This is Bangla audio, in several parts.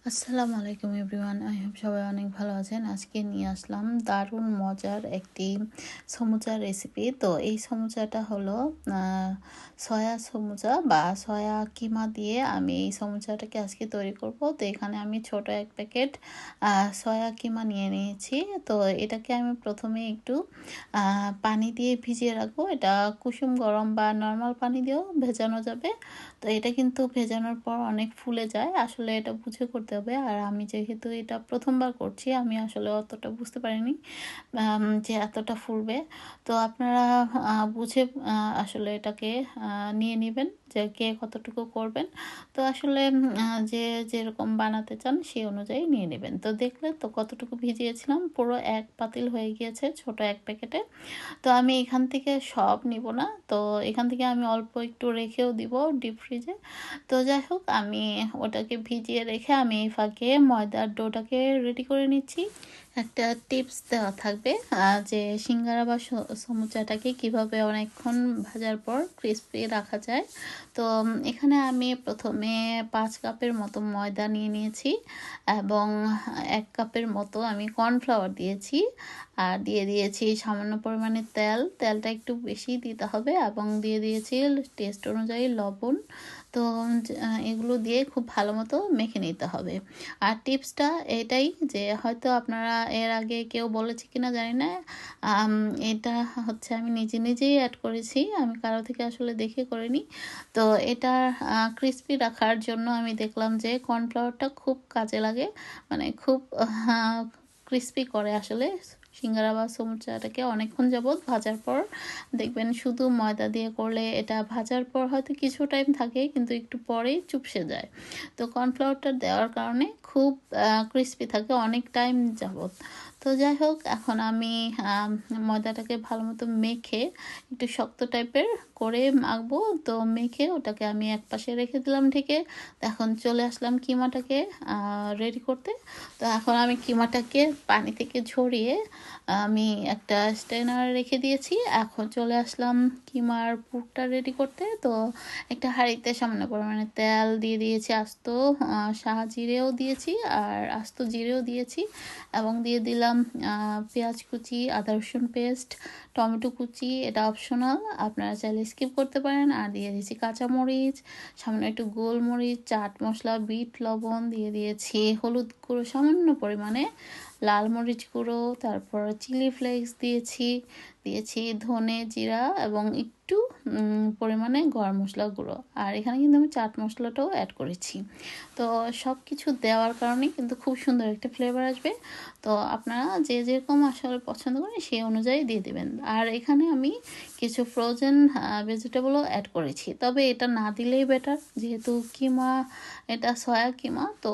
আসসালামু আলাইকুম এভরিওয়ান। আই হোপ সবাই অনেক ভালো আছেন। আজকে নিয়ে আসলাম দারুণ মজার একটি সমুচা রেসিপি। তো এই সমুচাটা হলো সয়া সমুচা বা সয়া কিমা দিয়ে আমি এই সমুচাটাকে আজকে তৈরি করব। তো এখানে আমি ছোট এক প্যাকেট সয়া কিমা নিয়ে নিয়েছি। তো এটাকে আমি প্রথমে একটু পানি দিয়ে ভিজিয়ে রাখবো। এটা কুসুম গরম বা নর্মাল পানি দিয়েও ভেজানো যাবে। তো এটা কিন্তু ভেজানোর পর অনেক ফুলে যায়, আসলে এটা বুঝে করতে হবে। আর আমি যেহেতু এটা প্রথমবার করছি, আমি আসলে অতটা বুঝতে পারিনি যে এতটা ফুলবে। তো আপনারা বুঝে আসলে এটাকে নিয়ে নেবেন যে কে কতটুকু করবেন। তো আসলে যে যেরকম বানাতে চান সেই অনুযায়ী নিয়ে নেবেন। তো দেখলেন তো কতটুকু ভিজিয়েছিলাম, পুরো এক পাতিল হয়ে গিয়েছে ছোট এক প্যাকেটে। তো আমি এখান থেকে সব নিব না, তো এখান থেকে আমি অল্প একটু রেখেও দিব ডিপ ফ্রিজে। তো যাই হোক, আমি ওটাকে ভিজিয়ে রেখে আমি এই ফাঁকে ময়দার ডোটাকে রেডি করে নিচ্ছি। একটা টিপস দেওয়া থাকবে যে সিঙ্গারা বা সমুচাটাকে কিভাবে অনেকক্ষণ ভাজার পর ক্রিস্পি রাখা যায়। তো এখানে আমি প্রথমে 5 কাপের মতো ময়দা নিয়ে নিয়েছি এবং 1 কাপের মতো আমি কর্নফ্লাওয়ার দিয়েছি। আর দিয়ে দিয়েছি সামান্য পরিমাণে তেলটা একটু বেশি দিতে হবে, এবং দিয়ে দিয়েছি টেস্ট অনুযায়ী লবণ। তো এগুলো দিয়ে খুব ভালো মতো মেখে নিতে হবে। আর টিপসটা এটাই যে হয়তো আপনারা এর আগে কেউ বলেছে কিনা জানি না, এটা হচ্ছে আমি নিজেই অ্যাড করেছি, আমি কারো থেকে আসলে দেখে করিনি। তো এটা ক্রিস্পি রাখার জন্য আমি দেখলাম যে কর্নফ্লাওয়ারটা খুব কাজে লাগে, মানে খুব ক্রিস্পি করে আসলে সিঙ্গারা বা সমুচাটাকে অনেকক্ষণ যাবৎ ভাজার পর। দেখবেন শুধু ময়দা দিয়ে করলে এটা ভাজার পর হয়তো কিছু টাইম থাকে, কিন্তু একটু পরেই চুপসে যায়। তো কর্নফ্লাওয়ারটা দেওয়ার কারণে খুব ক্রিস্পি থাকে অনেক টাইম যাবৎ। তো যাই হোক, এখন আমি ময়দাটাকে ভালো মতো মেখে একটু শক্ত টাইপের করে মাখবো। তো মেখে ওটাকে আমি এক পাশে রেখে দিলাম ঢেকে। এখন চলে আসলাম কিমাটাকে রেডি করতে। তো এখন আমি কিমাটাকে পানি থেকে ঝরিয়ে আমি একটা স্ট্রেনার রেখে দিয়েছি। এখন চলে আসলাম কিমার পুরটা রেডি করতে। তো একটা হাঁড়িতে সামান্য পরিমাণে তেল দিয়ে দিয়েছি, আস্ত শাহজিরেও দিয়েছি আর আস্ত জিরেও দিয়েছি, এবং দিয়ে দিলাম পেঁয়াজ কুচি, আদা রসুন পেস্ট, টমেটো কুচি। এটা অপশনাল, আপনারা চাইলে স্কিপ করতে পারেন। আর দিয়ে দিয়েছি কাঁচামরিচ, সামান্য একটু গোলমরিচ, চাট মশলা, বিট লবণ, দিয়ে দিয়েছি হলুদ গুঁড়ো সামান্য পরিমাণে, লাল মরিচ গুঁড়ো, তারপর চিলি ফ্লেক্স দিয়েছি ধনে জিরা এবং একটু পরিমাণে গরম মশলা গুঁড়ো। আর এখানে কিন্তু আমি চাট মশলাটাও অ্যাড করেছি। তো সব কিছু দেওয়ার কারণে কিন্তু খুব সুন্দর একটা ফ্লেভার আসবে। তো আপনারা যে যেরকম আসলে পছন্দ করেন সেই অনুযায়ী দিয়ে দেবেন। আর এখানে আমি কিছু ফ্রোজেন ভেজিটেবলও অ্যাড করেছি, তবে এটা না দিলেই বেটার, যেহেতু কিমা, এটা সয়া কিমা। তো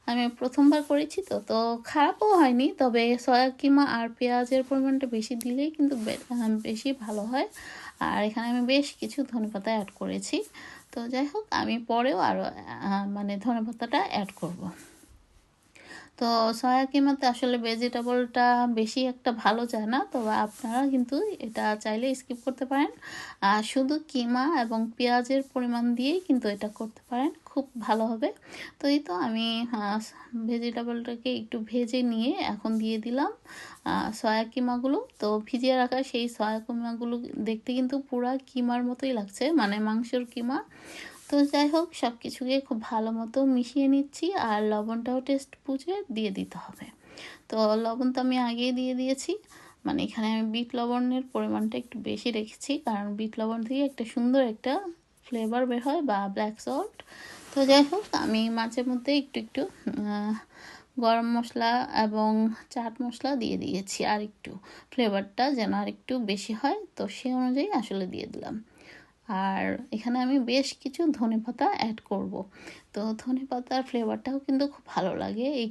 আমি প্রথমবার করেছি, তো খারাপও হয়নি, তবে সয়া কিমা আর পেঁয়াজের পরিমাণটা বেশি দিলেই কিন্তু বেশি ভালো হয়। আর এখানে আমি বেশ কিছু ধনেপাতা অ্যাড করেছি। তো যাই হোক, আমি পরেও আরও মানে ধনেপাতাটা অ্যাড করব। তো সয়া কিমাতে আসলে ভেজিটেবলটা বেশি একটা ভালো যায় না, তবে আপনারা কিন্তু এটা চাইলে স্কিপ করতে পারেন। শুধু কিমা এবং পেঁয়াজের পরিমাণ দিয়েই কিন্তু এটা করতে পারেন, খুব ভালো হবে। তো এই তো আমি ভেজিটেবলটাকে একটু ভেজে নিয়ে এখন দিয়ে দিলাম সয়া কিমাগুলো। তো ভিজিয়ে রাখা সেই সয়া কিমাগুলো দেখতে কিন্তু পুরা কিমার মতোই লাগছে, মানে মাংসের কিমা। তো যাই হোক, সব কিছুকে খুব ভালো মতো মিশিয়ে নিচ্ছি, আর লবণটাও টেস্ট বুঝে দিয়ে দিতে হবে। তো লবণ তো আমি আগেই দিয়ে দিয়েছি, মানে এখানে আমি বিট লবণের পরিমাণটা একটু বেশি রেখেছি, কারণ বিট লবণ থেকে একটা সুন্দর একটা ফ্লেভার বের হয়, বা ব্ল্যাক সল্ট। তো যাই হোক, আমি মাঝে মধ্যে একটু গরম মশলা এবং চাট মশলা দিয়ে দিয়েছি, আর একটু ফ্লেভারটা যেন আর একটু বেশি হয়, তো সেই অনুযায়ী আসলে দিয়ে দিলাম। আর এখানে আমি বেশ কিছু ধনেপাতা অ্যাড করব। তো ধনেপাতার ফ্লেভারটাও কিন্তু খুব ভালো লাগে এই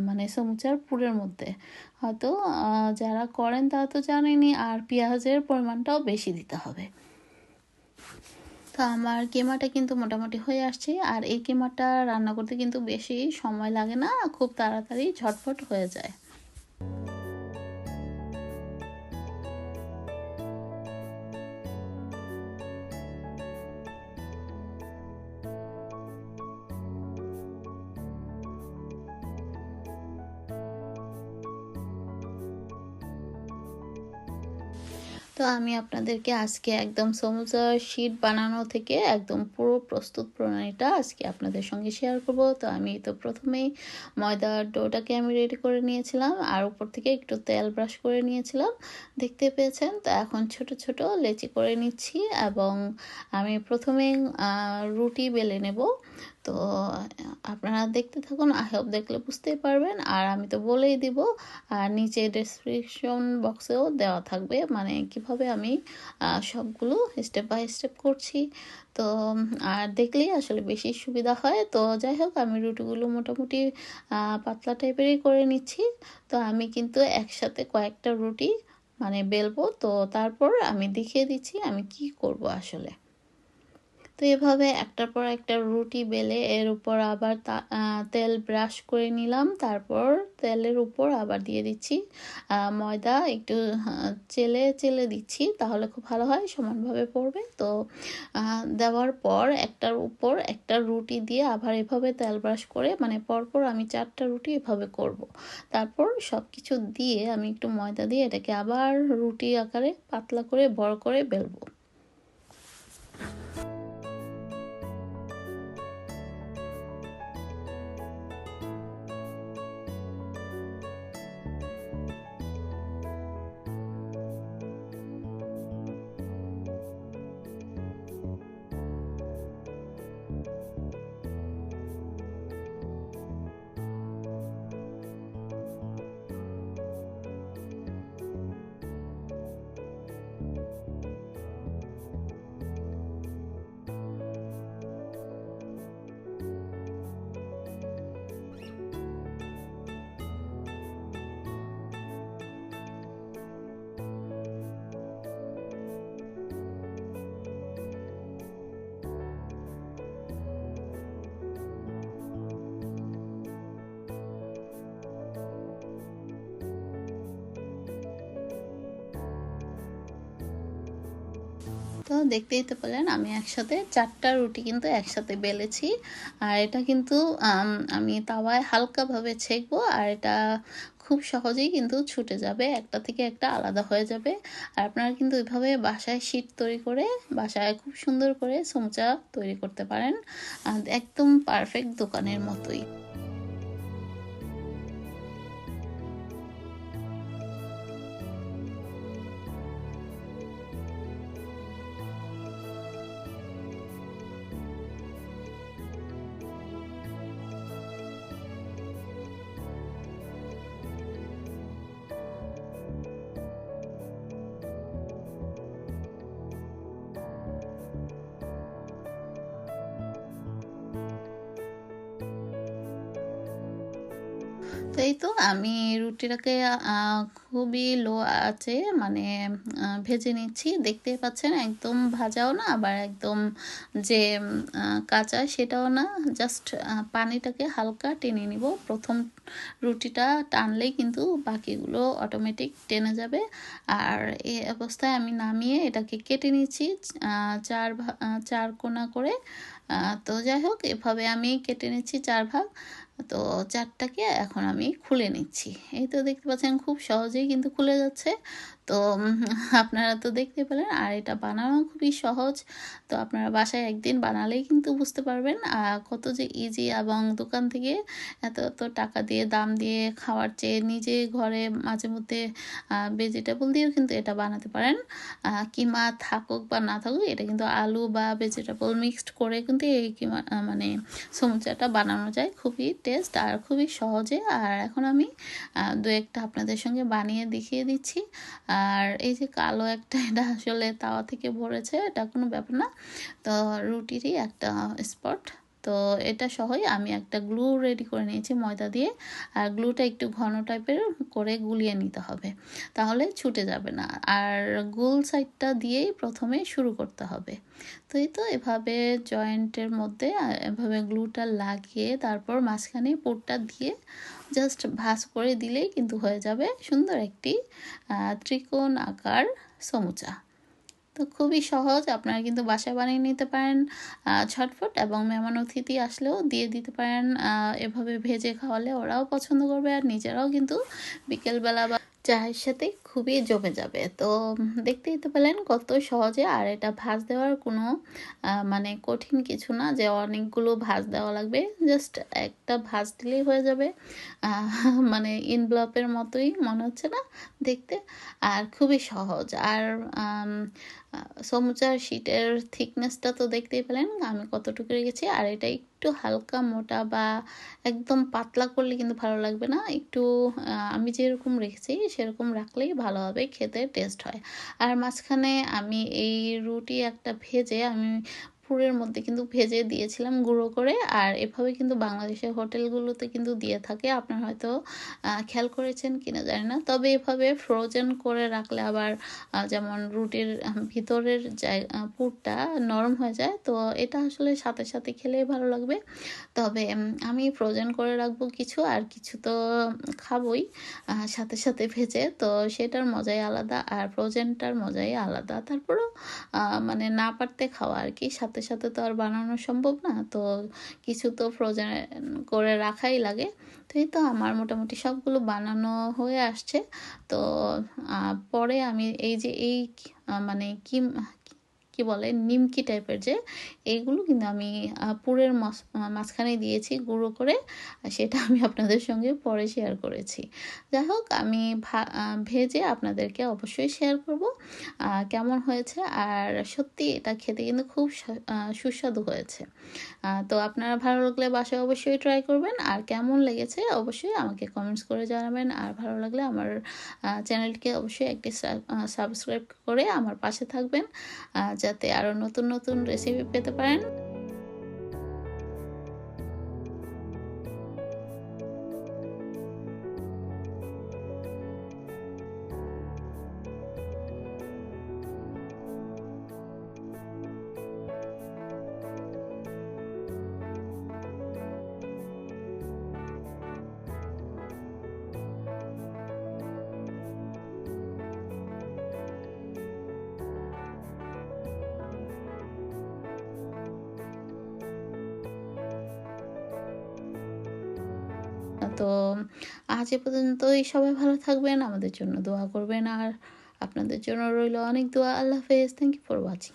মানে সমুচার পুরের মধ্যে। হয়তো যারা করেন তারা তো জানেনই। আর পেঁয়াজের পরিমাণটাও বেশি দিতে হবে। তো আমার কিমাটা কিন্তু মোটামুটি হয়ে আসছে, আর এই কিমাটা রান্না করতে কিন্তু বেশি সময় লাগে না, খুব তাড়াতাড়ি ঝটপট হয়ে যায়। তো আমি আপনাদেরকে আজকে একদম সমুচা শীট বানানো থেকে একদম পুরো প্রস্তুত প্রণালীটা আজকে আপনাদের সঙ্গে শেয়ার করব। তো আমি তো প্রথমেই ময়দার ডোটাকে আমি রেডি করে নিয়েছিলাম আর উপর থেকে একটু তেল ব্রাশ করে নিয়েছিলাম, দেখতে পেয়েছেন। তো এখন ছোট ছোট লেচি করে নিচ্ছি এবং আমি প্রথমে রুটি বেলে নেব। তো আপনারা দেখতে থাকুন, আই হোপ দেখলে বুঝতেই পারবেন। আর আমি তো বলেই দিব, আর নিচে ডেসক্রিপশন বক্সেও দেওয়া থাকবে মানে কিভাবে আমি সবগুলো স্টেপ বাই স্টেপ করছি। তো আর দেখলেই আসলে বেশি সুবিধা হয়। তো যাই হোক, আমি রুটিগুলো মোটামুটি পাতলা টাইপেরই করে নিচ্ছি। তো আমি কিন্তু একসাথে কয়েকটা রুটি মানে বেলবো, তো তারপর আমি দেখিয়ে দিচ্ছি আমি কি করব আসলে। তো এভাবে একটার পর একটা রুটি বেলে এর উপর আবার তেল ব্রাশ করে নিলাম, তারপর তেলের উপর আবার দিয়ে দিচ্ছি ময়দা, একটু চেলে চেলে দিচ্ছি তাহলে খুব ভালো হয়, সমানভাবে পড়বে। তো দেওয়ার পর একটার উপর একটা রুটি দিয়ে আবার এভাবে তেল ব্রাশ করে মানে পরপর আমি 4টা রুটি এভাবে করব। তারপর সব কিছু দিয়ে আমি একটু ময়দা দিয়ে এটাকে আবার রুটি আকারে পাতলা করে বড় করে বেলবো। তো দেখতেই তো পেলেন আমি একসাথে 4টা রুটি কিন্তু একসাথে বেলেছি। আর এটা কিন্তু আমি তাওয়ায় হালকাভাবে ছেঁকবো আর এটা খুব সহজেই কিন্তু ছুটে যাবে, একটা থেকে একটা আলাদা হয়ে যাবে। আর আপনারা কিন্তু এভাবে বাসায় শীট তৈরি করে বাসায় খুব সুন্দর করে সমুচা তৈরি করতে পারেন, একদম পারফেক্ট দোকানের মতোই। তো এই তো আমি রুটিটাকে খুবই লো আঁচে মানে ভেজে নিচ্ছি, দেখতেই পাচ্ছেন একদম ভাজাও না আবার একদম যে কাঁচা সেটাও না, জাস্ট পানিটাকে হালকা টেনে নিব। প্রথম রুটিটা টানলেই কিন্তু বাকিগুলো অটোমেটিক টেনে যাবে। আর এই অবস্থায় আমি নামিয়ে এটাকে কেটে নিচ্ছি চার কোনা করে। তো যাই হোক, এভাবে আমি কেটে নিচ্ছি 4 ভাগ। তো 4টাকে এখন আমি খুলে নিচ্ছি। এই তো দেখতে পাচ্ছেন খুব সহজেই কিন্তু খুলে যাচ্ছে। তো আপনারা তো দেখতে পেলেন, আর এটা বানানো খুবই সহজ। তো আপনারা বাসায় একদিন বানালেই কিন্তু বুঝতে পারবেন কত যে ইজি, এবং দোকান থেকে এত এত টাকা দিয়ে দাম দিয়ে খাওয়ার চেয়ে নিজে ঘরে মাঝে মধ্যে ভেজিটেবল দিয়েও কিন্তু এটা বানাতে পারেন। কিমা থাকুক বা না থাকুক, এটা কিন্তু আলু বা ভেজিটেবল মিক্সড করে কিন্তু এই কিমা মানে সমুচাটা বানানো যায়, খুবই টেস্ট আর খুবই সহজে। আর এখন আমি দু একটা আপনাদের সঙ্গে বানিয়ে দেখিয়ে দিচ্ছি। আর এই যে কালো একটা, এটা আসলে তাওয়া থেকে ভরেছে, এটা কোনো ব্যাপার না। তো রুটিরই একটা স্পট। তো এটা সহই আমি একটা গ্লু রেডি করে নিয়েছি ময়দা দিয়ে। আর গ্লুটা একটু ঘন টাইপের করে গুলিয়ে নিতে হবে, তাহলে ছুটে যাবে না। আর গোল সাইডটা দিয়েই প্রথমে শুরু করতে হবে। তো এই তো এভাবে জয়েন্টের মধ্যে এভাবে গ্লুটা লাগিয়ে তারপর মাঝখানে পুরটা দিয়ে জাস্ট ভাঁজ করে দিলেই কিন্তু হয়ে যাবে সুন্দর একটি ত্রিকোণ আকার সমুচা। তো খুবই সহজ, আপনারা কিন্তু বাসায় বানিয়ে নিতে পারেন ঝটফট, এবং মেহমান অতিথি আসলেও দিয়ে দিতে পারেন। এভাবে ভেজে খাওয়ালে ওরাও পছন্দ করবে, আর নিজেরাও কিন্তু বিকেলবেলা বা চায়ের সাথে খুবই জমে যাবে। তো দেখতেই তো পেলেন কত সহজে। আর এটা ভাঁজ দেওয়ার কোনো মানে কঠিন কিছু না যে অনেকগুলো ভাঁজ দেওয়া লাগবে। জাস্ট একটা ভাঁজ দিলেই হয়ে যাবে। মানে ইনভলভের মতোই মনে হচ্ছে না দেখতে? আর খুবই সহজ। আর আম আ সমুচার শিটের থিকনেসটা তো দেখতেই পেলেন আমি কতটুকু রেখেছি। আর এটা একটু হালকা মোটা বা একদম পাতলা করলে কিন্তু ভালো লাগবে না। একটু আমি যেরকম রেখেছি সেরকম রাখলেই ভালো হবে, খেতে টেস্ট হয়। আর মাঝখানে আমি এই রুটি একটা ভেজে আমি পুরের মধ্যে কিন্তু ভেজে দিয়েছিলাম গুঁড়ো করে। আর এভাবে কিন্তু বাংলাদেশের হোটেলগুলোতে কিন্তু দিয়ে থাকে। আপনারা হয়তো খেয়াল করেছেন কিনা জানি না। তবে এভাবে ফ্রোজেন করে রাখলে আবার যেমন রুটির ভিতরের পুরটা নরম হয়ে যায়। তো এটা আসলে সাথে, সাথে খেলেই ভালো লাগবে। তবে আমি ফ্রোজেন করে রাখবো কিছু, আর কিছু তো খাবোই সাথে, সাথে ভেজে। তো সেটার মজাই আলাদা, আর ফ্রোজেনটার মজাই আলাদা। তারপরেও মানে না পারতে খাওয়া আরকি। সাথে, সাথে তো আর বানানো সম্ভব না। তো কিছু তো ফ্রোজেন করে রাখাই লাগে। তো এই তো আমার মোটামুটি সবগুলো বানানো হয়ে আসছে। তো পরে আমি এই যে এই মানে কি বলে নিমকি টাইপের যে এইগুলো কিন্তু আমি পুরের মাঝখানে দিয়েছি গুঁড়ো করে। সেটা আমি আপনাদের সঙ্গে পরে শেয়ার করেছি। যাই হোক আমি ভেজে আপনাদেরকে অবশ্যই শেয়ার করব কেমন হয়েছে। আর সত্যি এটা খেতে কিন্তু খুব সুস্বাদু হয়েছে। তো আপনারা ভালো লাগলে বাসায় অবশ্যই ট্রাই করবেন। আর কেমন লেগেছে অবশ্যই আমাকে কমেন্টস করে জানাবেন। আর ভালো লাগলে আমার চ্যানেলটিকে অবশ্যই একটি সাবস্ক্রাইব করে আমার পাশে থাকবেন, যাতে আরও নতুন নতুন রেসিপি পেতে পারেন। তো আজ এ পর্যন্তই। সবাই ভালো থাকবেন, আমাদের জন্য দোয়া করবেন। আর আপনাদের জন্য রইল অনেক দোয়া। আল্লাহ হাফেজ। Thank you for watching.